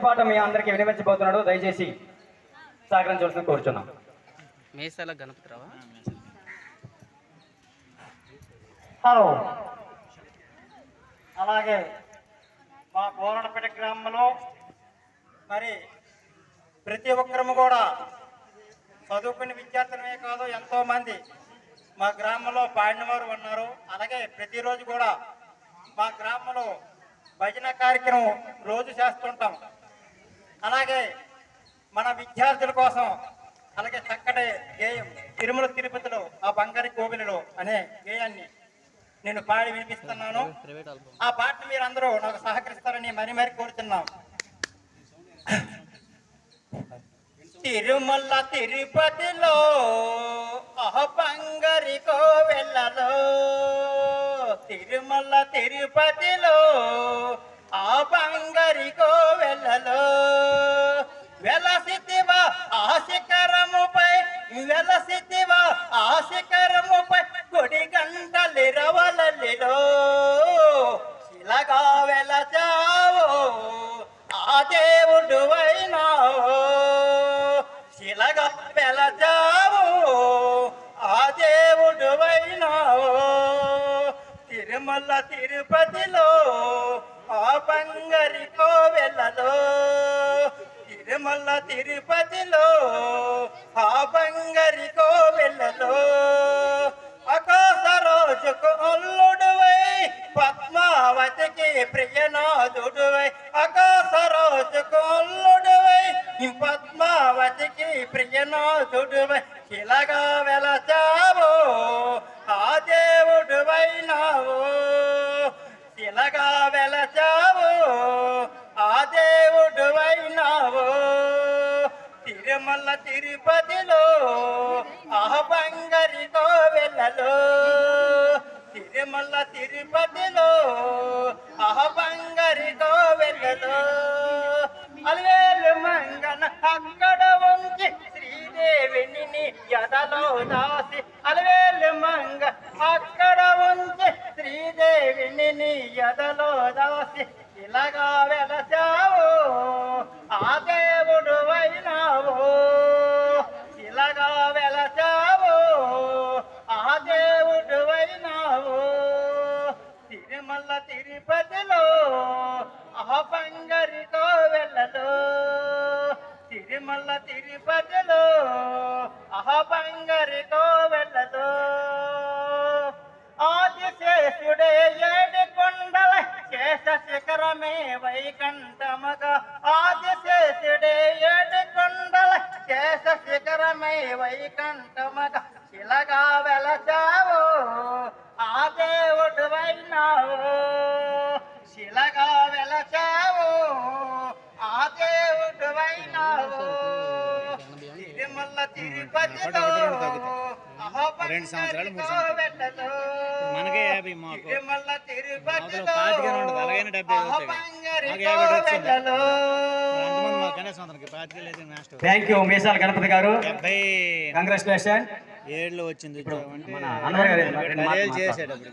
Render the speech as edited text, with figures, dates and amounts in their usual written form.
పాట మీ అందరికీ వినిపించబోతున్నాడు. దయచేసి సహకరించవలసింది కోరుచున్నాం. మేసాల గణపతిరావా? హలో, అలాగే మా కోరణపేట గ్రామంలో మరి ప్రతి ఒక్కరము కూడా చదువుకునే విద్యార్థులమే కాదు, ఎంతోమంది మా గ్రామంలో పాడిన వారు ఉన్నారు. అలాగే ప్రతిరోజు కూడా మా గ్రామంలో భజన కార్యక్రమం రోజు చేస్తుంటాం. అలాగే మన విద్యార్థుల కోసం అలాగే చక్కటి గేయం తిరుమల తిరుపతిలో ఆ బంగారి కోవిలలో అనే గేయాన్ని నేను పాడి వినిపిస్తున్నాను. ఆ పాట మీరందరూ నాకు సహకరిస్తారని మరి కోరుతున్నాం. తిరుమల తిరుపతిలో బంగారి కోవెలలో, తిరుమల తిరుపతిలో బంగారి కోవెలలో వెలసితివా శిఖరముపై, వెలసితివా శిఖరముపై కొడి గంటలిరవలలో శిలగా వెలచావో దేవుడు అయినావో, శిలగా వెలచావో దేవుడు అయినావో. తిరుమల తిరుపతిలో బంగారి కోవెలలో, తిరుమల తిరుపతిలో బంగారి కోవెలలో ఆకాశ రోజుకు అల్లుడువై, పద్మావతికి ప్రియనాథుడువై, ఆకాశ రోజుకు అల్లుడువై, పద్మావతికి ప్రియనాథుడువై ఇలాగా వెలచావో దేవుడు అయినావో, ఇలాగా వెలచావో దేవుడు అయినావో. తిరుమల తిరుపతిలో బంగారి కోవెలలో, తిరుమల తిరుపతిలో బంగారి కోవెలలో అలవేలు మంగన అక్కడ ఉంచి శ్రీదేవిని ఎదలో దాసి, అలవేలు మంగ అక్కడ ఉంచి శ్రీదేవిని ఎదలో దాసి ఇలాగా వెలచావో దేవుడు అయినావో, ఇలాగా వెలచావో దేవుడు అయినావో. తిరుమల తిరుపతిలో బంగారి కోవెలలో, తిరుమల తిరుపతిలో బంగారి కోవెలలో ఆదిశేషుడే ఏడు కొండల శేష శిఖరమే వైకంఠమగా, ఆదిశేషుడే ఏడు కొండల శేష శిఖరమే వైకంఠమగా శిలగా వెలచావో దేవుడు అయినావో, శిలగా వెలచావో దేవుడు అయినావో. తిరుమల తిరుపతిలో 2 సంవత్సరాలు 3 సంవత్సరాలు మనకే 50, మాకు తిరుమల తిరుపతిలో అలాగైనా 70 థ్యాంక్ యూ మీసాల గణపతి గారు, కంగ్రాచులేషన్. 7లో వచ్చింది మన అన్నగారు చేసేటప్పుడు